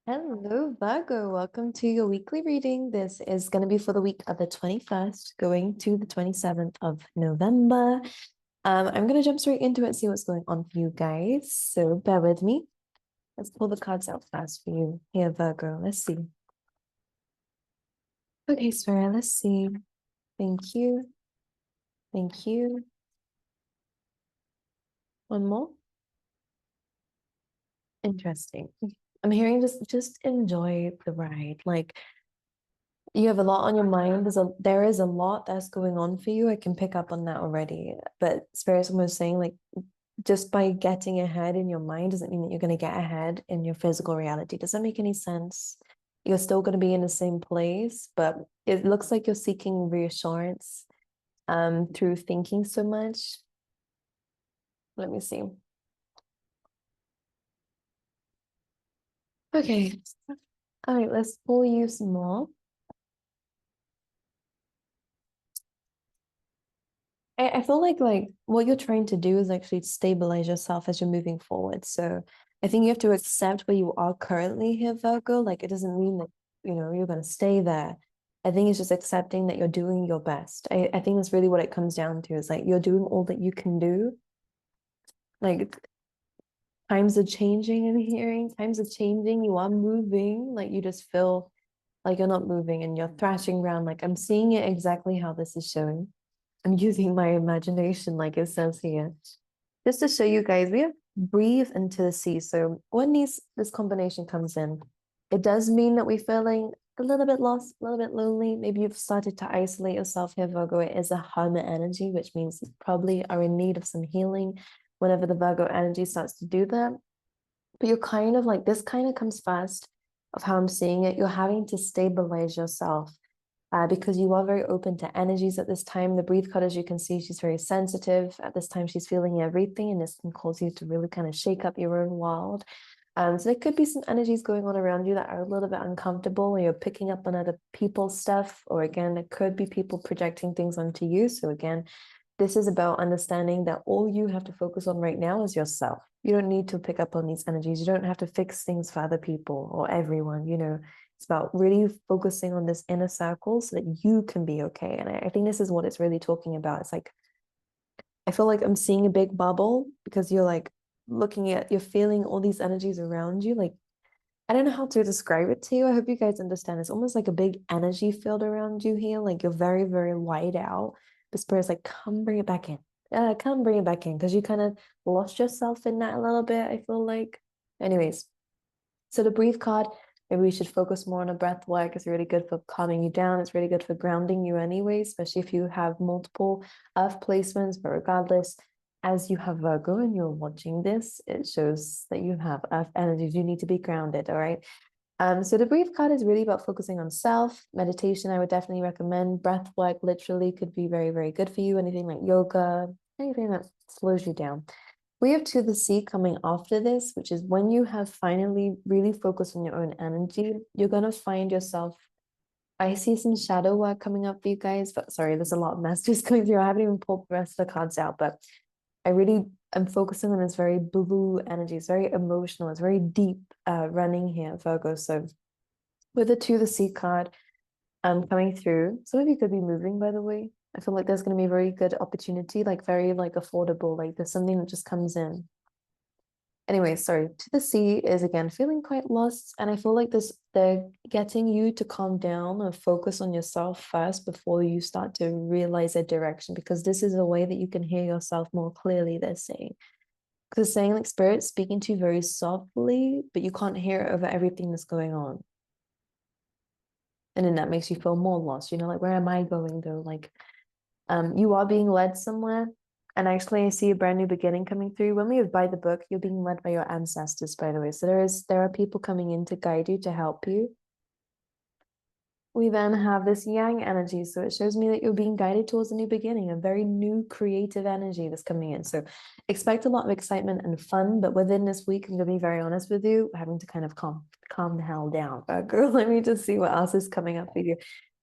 Hello, Virgo. Welcome to your weekly reading. This is going to be for the week of the 21st, going to the 27th of November. I'm going to jump straight into it and see what's going on for you guys. So bear with me. Let's pull the cards out fast for you here, Virgo. Let's see. Okay, Spirit, let's see. Thank you. Thank you. One more. Interesting. I'm hearing just enjoy the ride. Like, you have a lot on your mind. There is a lot that's going on for you. I can pick up on that already. But Spirit was saying, like, just by getting ahead in your mind doesn't mean that you're going to get ahead in your physical reality. Does that make any sense? You're still going to be in the same place, but it looks like you're seeking reassurance through thinking so much. Let me see. Okay. All right, let's pull you some more. I feel like what you're trying to do is actually stabilize yourself as you're moving forward. So I think you have to accept where you are currently here, Virgo. Like, it doesn't mean that, you're going to stay there. I think it's just accepting that you're doing your best. I think that's really what it comes down to, is like you're doing all that you can do. Like, times are changing and hearing, times are changing. You are moving. Like, you just feel like you're not moving and you're thrashing around. Like, I'm seeing it exactly how this is showing. I'm using my imagination, like it says here. Just to show you guys, we have breathe into the sea. So when this combination comes in, it does mean that we're feeling a little bit lost, a little bit lonely. Maybe you've started to isolate yourself here, Virgo. It is a hermit energy, which means you probably are in need of some healing whenever the Virgo energy starts to do that. But you're kind of like, this kind of comes first of how I'm seeing it. You're having to stabilize yourself because you are very open to energies at this time. The breathe card, as you can see, she's very sensitive. At this time, she's feeling everything, and this can cause you to really kind of shake up your own world. So there could be some energies going on around you that are a little bit uncomfortable, or you're picking up on other people's stuff, or again, there could be people projecting things onto you. So again, this is about understanding that all you have to focus on right now is yourself. You don't need to pick up on these energies. You don't have to fix things for other people or everyone, It's about really focusing on this inner circle so that you can be okay. And I think this is what it's really talking about. It's like, I feel like I'm seeing a big bubble because you're like you're feeling all these energies around you. Like, I don't know how to describe it to you. I hope you guys understand. It's almost like a big energy field around you here. Like, you're very, very wide out. The spirit's like, come bring it back in. Come bring it back in. Because you kind of lost yourself in that a little bit, I feel like. Anyways, so the breathe card, maybe we should focus more on a breath work. It's really good for calming you down. It's really good for grounding you anyway, especially if you have multiple earth placements. But regardless, as you have Virgo and you're watching this, it shows that you have earth energies. You need to be grounded, all right? So the breathe card is really about focusing on self. Meditation, I would definitely recommend. Breath work literally could be very, very good for you. Anything like yoga, anything that slows you down. We have to the sea coming after this, which is when you have finally really focused on your own energy, you're going to find yourself. I see some shadow work coming up for you guys, but sorry, there's a lot of messages going through. I haven't even pulled the rest of the cards out, but I really am focusing on this very blue energy. It's very emotional. It's very deep running here, Virgo. So with the to the sea card coming through, some of you could be moving, by the way. I feel like there's going to be a very good opportunity, like very like affordable. Like, there's something that just comes in. Anyway, sorry, to the sea is again feeling quite lost, and I feel like they're getting you to calm down and focus on yourself first before you start to realize a direction, because this is a way that you can hear yourself more clearly, they're saying. Because it's saying like spirit speaking to you very softly, but you can't hear it over everything that's going on. And then that makes you feel more lost, like, where am I going though? Like, you are being led somewhere. And actually, I see a brand new beginning coming through. When we buy the book, you're being led by your ancestors, by the way. So there are people coming in to guide you, to help you. We then have this yang energy. So it shows me that you're being guided towards a new beginning, a very new creative energy that's coming in. So expect a lot of excitement and fun. But within this week, I'm going to be very honest with you, having to kind of calm the hell down. Girl, let me just see what else is coming up for you.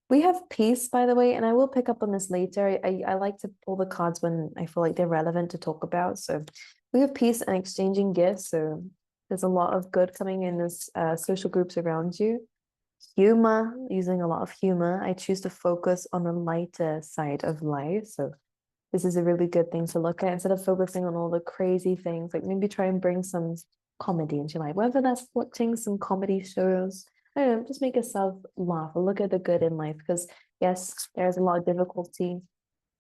We have peace, by the way, and I will pick up on this later. I like to pull the cards when I feel like they're relevant to talk about. So we have peace and exchanging gifts. So There's a lot of good coming in this social groups around you. Humor, using a lot of humor. I choose to focus on the lighter side of life. So this is a really good thing to look at instead of focusing on all the crazy things. Like maybe try and bring some comedy into your life, whether that's watching some comedy shows. I don't know, just make yourself laugh or look at the good in life because yes, there's a lot of difficulty.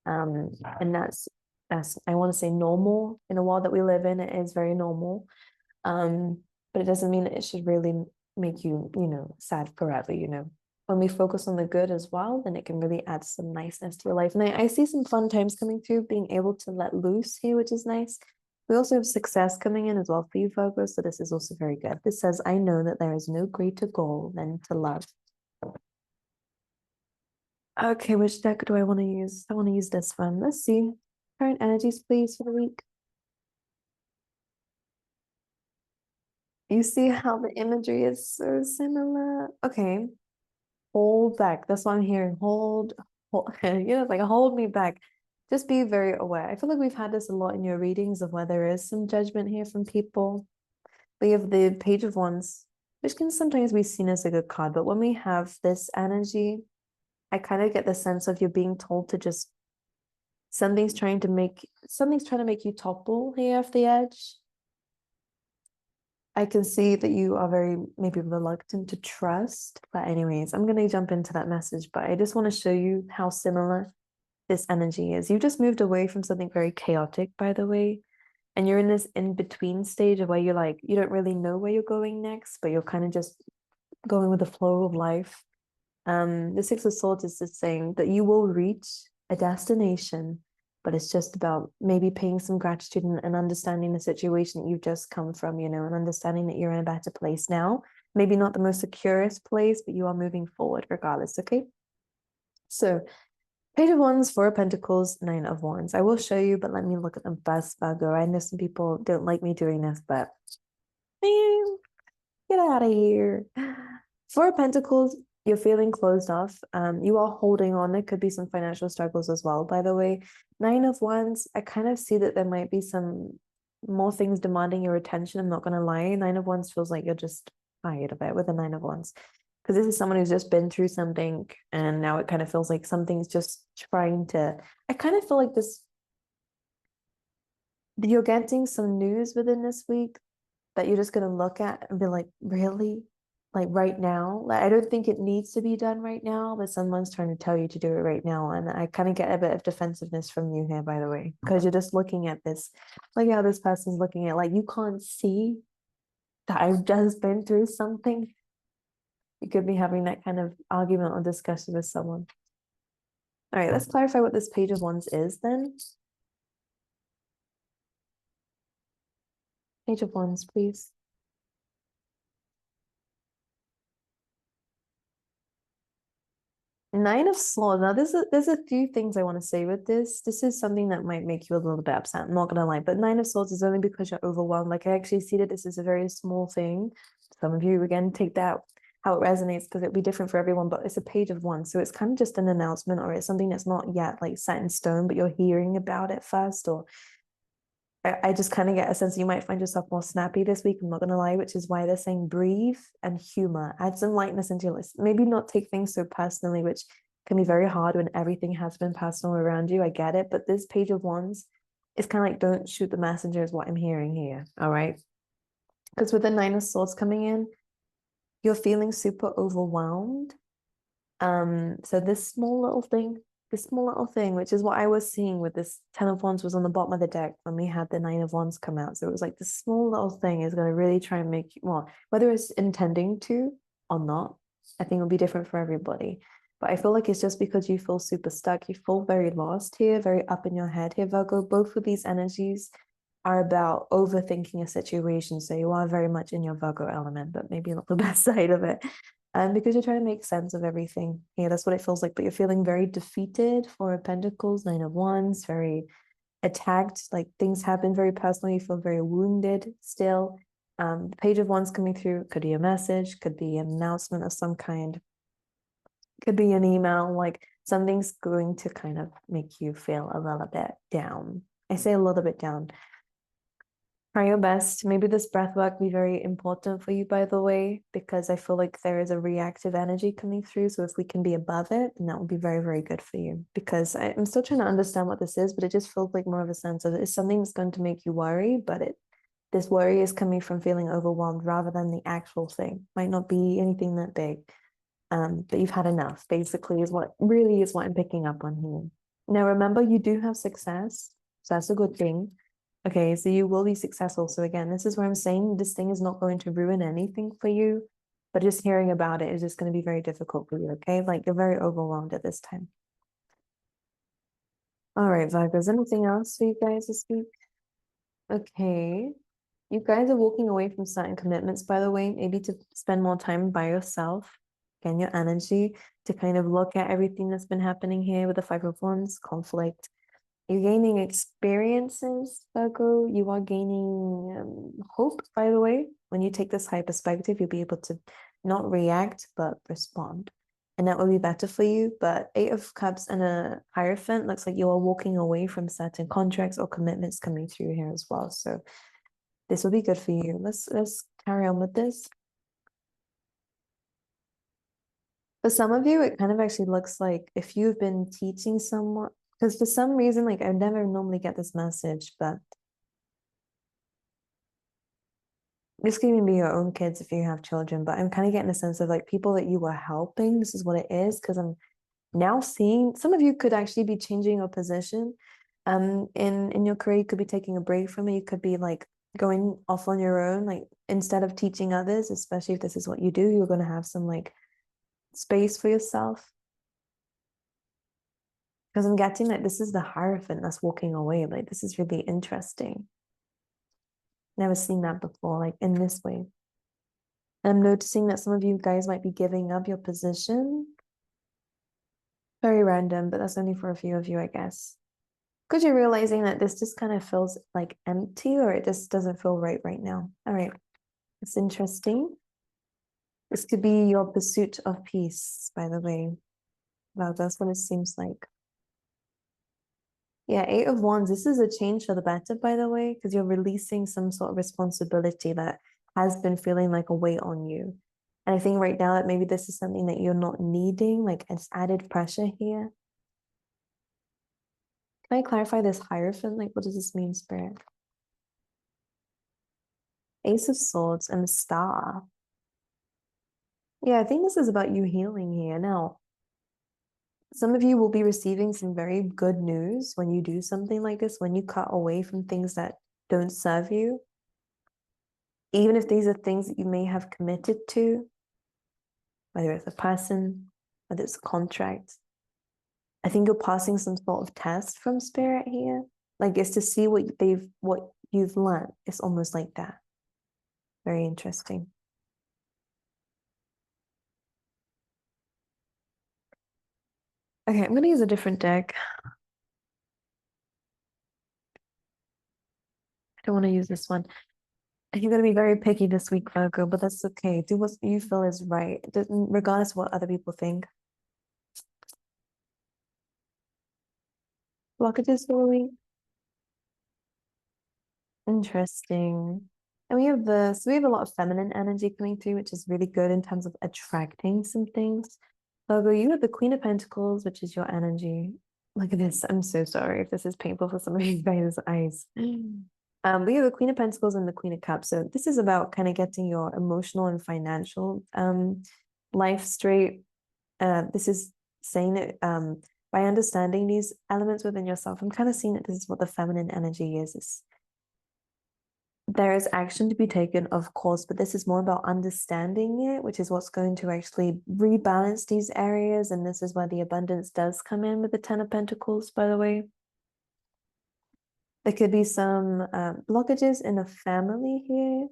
And that's I want to say normal in the world that we live in. It is very normal. Um, but it doesn't mean that it should really make you, sad forever, When we focus on the good as well, then it can really add some niceness to your life. And I see some fun times coming through, being able to let loose here, which is nice. We also have success coming in as well for you, Virgo. So this is also very good. This says, I know that there is no greater goal than to love. Okay, which deck do I want to use? I want to use this one. Let's see. Current energies, please, for the week. You see how the imagery is so similar? Okay. Hold back. That's what I'm hearing. Hold, like hold me back. Just be very aware. I feel like we've had this a lot in your readings of where there is some judgment here from people. We have the Page of Wands, which can sometimes be seen as a good card, but when we have this energy, I kind of get the sense of you're being told to just something's trying to make you topple here off the edge. I can see that you are very maybe reluctant to trust. But anyways, I'm going to jump into that message, but I just want to show you how similar this energy is. You just moved away from something very chaotic, by the way, and you're in this in-between stage of where you're like, you don't really know where you're going next, but you're kind of just going with the flow of life. The Six of Swords is just saying that you will reach a destination, but it's just about maybe paying some gratitude and understanding the situation that you've just come from, and understanding that you're in a better place now. Maybe not the most securest place, but you are moving forward regardless, okay? So, Page of Wands, Four of Pentacles, Nine of Wands. I will show you, but let me look at them first, Virgo. I know some people don't like me doing this, but man, get out of here. Four of Pentacles, you're feeling closed off. You are holding on. There could be some financial struggles as well, by the way. Nine of Wands, I kind of see that there might be some more things demanding your attention. I'm not going to lie. Nine of Wands feels like you're just tired of it with the Nine of Wands. Because this is someone who's just been through something and now it kind of feels like something's just trying to. I kind of feel like you're getting some news within this week that you're just going to look at and be like, really? Like right now? Like, I don't think it needs to be done right now, but someone's trying to tell you to do it right now. And I kind of get a bit of defensiveness from you here, by the way, because you're just looking at this, like how this person's looking at, like, you can't see that I've just been through something. You could be having that kind of argument or discussion with someone. All right, let's clarify what this Page of Wands is then. Page of Wands, please. Nine of Swords. Now, there's a few things I want to say with this. This is something that might make you a little bit upset. I'm not gonna lie, but Nine of Swords is only because you're overwhelmed. Like I actually see that this is a very small thing. Some of you again take that how it resonates because it'll be different for everyone. But it's a Page of Wands, so it's kind of just an announcement, or it's something that's not yet like set in stone, but you're hearing about it first, or I just kind of get a sense you might find yourself more snappy this week. I'm not gonna lie, which is why they're saying breathe and humor. Add some lightness into your list. Maybe not take things so personally, which can be very hard when everything has been personal around you. I get it, but this Page of Wands is kind of like don't shoot the messenger is what I'm hearing here. All right, because with the Nine of Swords coming in, you're feeling super overwhelmed. So this small little thing, which is what I was seeing with this Ten of Wands was on the bottom of the deck when we had the Nine of Wands come out. So it was like this small little thing is going to really try and make you, well, whether it's intending to or not, I think it'll be different for everybody. But I feel like it's just because you feel super stuck, you feel very lost here, very up in your head here, Virgo. Both of these energies are about overthinking a situation. So you are very much in your Virgo element, but maybe not the best side of it. Because you're trying to make sense of everything. Yeah, that's what it feels like. But you're feeling very defeated. Four of Pentacles, Nine of Wands, very attacked. Like things happen very personal. You feel very wounded still. Page of Wands coming through could be a message, could be an announcement of some kind, could be an email. Like something's going to kind of make you feel a little bit down. I say a little bit down. Try your best. Maybe this breath work be very important for you, by the way, because I feel like there is a reactive energy coming through. So if we can be above it, then that would be very, very good for you. Because I'm still trying to understand what this is, but it just feels like more of a sense of it's something that's going to make you worry, but this worry is coming from feeling overwhelmed rather than the actual thing. Might not be anything that big. But you've had enough, basically, is what really is what I'm picking up on here. Now, remember, you do have success, so that's a good thing. Okay, so you will be successful. So again, this is where I'm saying this thing is not going to ruin anything for you, but just hearing about it is just going to be very difficult for you, okay? Like you're very overwhelmed at this time. All right, Virgo, is anything else for you guys this week? Okay. You guys are walking away from certain commitments, by the way, maybe to spend more time by yourself, again, your energy, to kind of look at everything that's been happening here with the Five of Wands, conflict. You're gaining experiences, Virgo. You are gaining hope, by the way. When you take this high perspective, you'll be able to not react, but respond. And that will be better for you. But Eight of Cups and a Hierophant looks like you are walking away from certain contracts or commitments coming through here as well. So this will be good for you. Let's carry on with this. For some of you, it kind of actually looks like if you've been teaching someone, because for some reason, like I never normally get this message, but this can even be your own kids if you have children. But I'm kind of getting a sense of like people that you were helping. This is what it is, because I'm now seeing some of you could actually be changing your position. In your career, you could be taking a break from it. You could be like going off on your own, like instead of teaching others, especially if this is what you do, you're gonna have some like space for yourself. Because I'm getting that this is the Hierophant that's walking away. Like this is really interesting. Never seen that before, like in this way. And I'm noticing that some of you guys might be giving up your position. Very random, but that's only for a few of you, I guess. Because you're realizing that this just kind of feels like empty or it just doesn't feel right now. All right. It's interesting. This could be your pursuit of peace, by the way. Well, that's what it seems like. Yeah, Eight of Wands. This is a change for the better, by the way, because you're releasing some sort of responsibility that has been feeling like a weight on you. And I think right now that maybe this is something that you're not needing, like it's added pressure here. Can I clarify this Hierophant? Like, what does this mean, Spirit? Ace of Swords and the Star. Yeah, I think this is about you healing here. Now, some of you will be receiving some very good news when you do something like this, when you cut away from things that don't serve you, even if these are things that you may have committed to, whether it's a person, whether it's a contract. I think you're passing some sort of test from Spirit here. Like it's to see what you've learned. It's almost like that. Very interesting. Okay, I'm gonna use a different deck. I don't want to use this one. You're going to be very picky this week, Virgo, but that's okay. Do what you feel is right, regardless of what other people think. Blockages for the week. Interesting. And we have a lot of feminine energy coming through, which is really good in terms of attracting some things. Virgo, you have the Queen of Pentacles, which is your energy. Look at this. I'm so sorry if this is painful for some of you guys' eyes. We have the Queen of Pentacles and the Queen of Cups. So this is about kind of getting your emotional and financial life straight. This is saying that by understanding these elements within yourself, I'm kind of seeing that this is what the feminine energy is. There is action to be taken, of course, but this is more about understanding it, which is what's going to actually rebalance these areas. And this is where the abundance does come in with the Ten of Pentacles, by the way. There could be some blockages in a family here.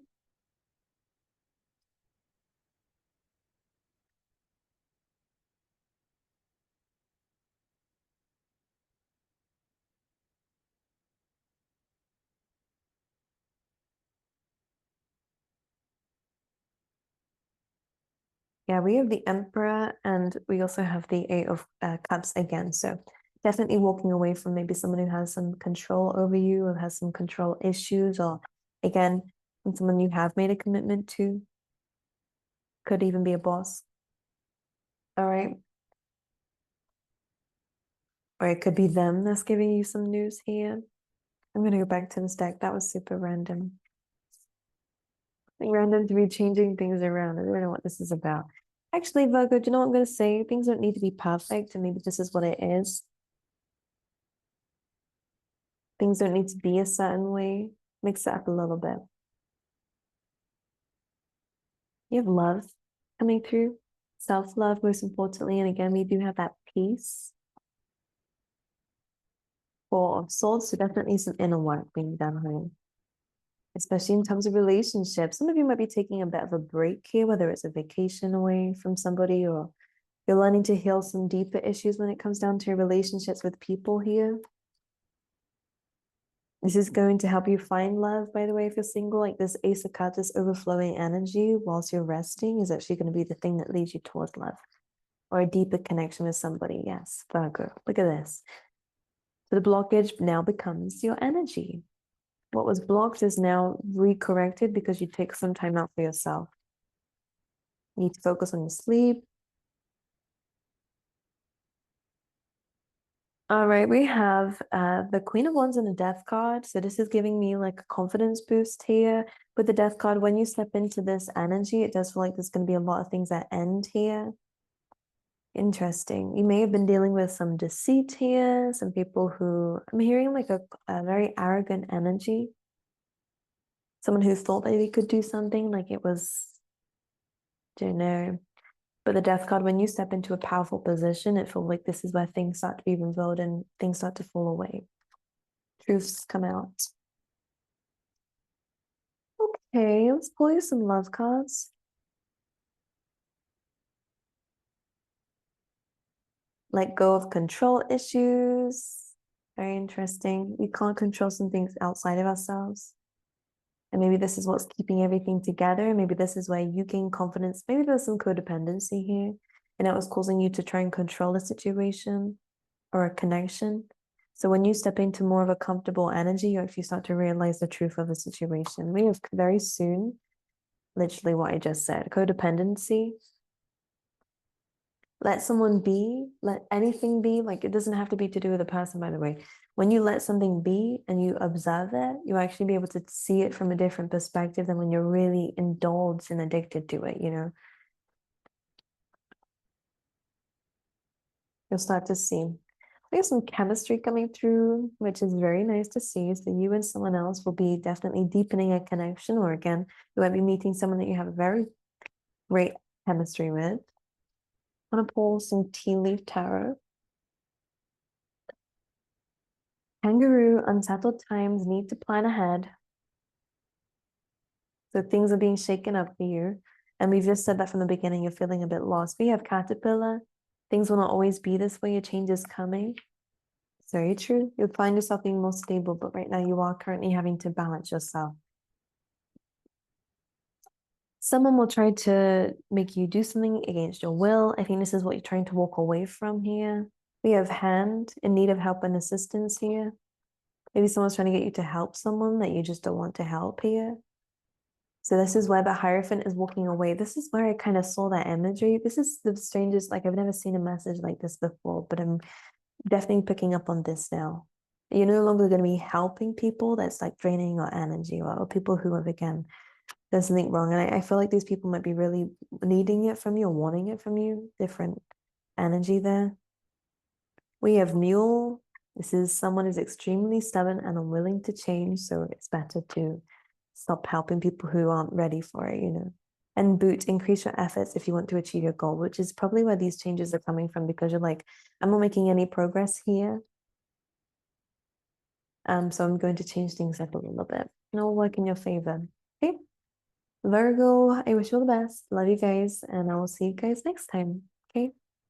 Yeah, we have the Emperor and we also have the Eight of Cups again. So definitely walking away from maybe someone who has some control over you or has some control issues or Again, from someone you have made a commitment to, could even be a boss. All right. Or it could be them that's giving you some news here. I'm gonna go back to this deck. That was super random. Like random to be changing things around. I don't know what this is about. Actually, Virgo, do you know what I'm gonna say? Things don't need to be perfect, and maybe this is what it is. Things don't need to be a certain way. Mix it up a little bit. You have love coming through, self-love most importantly, and again, we do have that peace. Four of Swords, so definitely some inner work being done here, especially in terms of relationships. Some of you might be taking a bit of a break here, whether it's a vacation away from somebody or you're learning to heal some deeper issues when it comes down to relationships with people here. This is going to help you find love, by the way, if you're single. Like this Ace of Cups, this overflowing energy whilst you're resting is actually going to be the thing that leads you towards love or a deeper connection with somebody. Yes, Virgo, look at this. So the blockage now becomes your energy. What was blocked is now recorrected because you take some time out for yourself. You need to focus on your sleep. All right, we have the Queen of Wands and the Death card. So this is giving me like a confidence boost here. With the Death card, when you step into this energy, it does feel like there's going to be a lot of things that end here. Interesting. You may have been dealing with some deceit here, some people who, I'm hearing like a very arrogant energy. Someone who thought that they could do something like it was, don't know. But the Death card, when you step into a powerful position, it feels like this is where things start to be revealed and things start to fall away. Truths come out. Okay, let's pull you some love cards. Let go of control issues. Very interesting. We can't control some things outside of ourselves. And maybe this is what's keeping everything together. Maybe this is where you gain confidence. Maybe there's some codependency here. And that was causing you to try and control a situation or a connection. So when you step into more of a comfortable energy, you actually start to realize the truth of a situation. We have very soon, literally what I just said, codependency. Let someone be, let anything be. Like it doesn't have to be to do with a person, by the way. When you let something be and you observe it, you actually be able to see it from a different perspective than when you're really indulged and addicted to it, you know? You'll start to see. We have some chemistry coming through, which is very nice to see. So you and someone else will be definitely deepening a connection, or again, you might be meeting someone that you have a very great chemistry with. I'm gonna pull some tea leaf tarot. Kangaroo, unsettled times, need to plan ahead. So things are being shaken up for you. And we've just said that from the beginning, you're feeling a bit lost. We have caterpillar. Things will not always be this way. A change is coming. It's very true. You'll find yourself being more stable, but right now you are currently having to balance yourself. Someone will try to make you do something against your will. I think this is what you're trying to walk away from here. We have hand in need of help and assistance here. Maybe someone's trying to get you to help someone that you just don't want to help here. So this is where the Hierophant is walking away. This is where I kind of saw that imagery. This is the strangest, like I've never seen a message like this before, but I'm definitely picking up on this now. You're no longer going to be helping people that's like draining your energy, or people who have, again, there's something wrong. And I feel like these people might be really needing it from you or wanting it from you. Different energy there. We have Mule. This is someone who's extremely stubborn and unwilling to change. So it's better to stop helping people who aren't ready for it, you know. And Boot, increase your efforts if you want to achieve your goal, which is probably where these changes are coming from, because you're like, I'm not making any progress here. So I'm going to change things up a little bit. And it'll work in your favor. Okay. Virgo, I wish you all the best. Love you guys, and I will see you guys next time.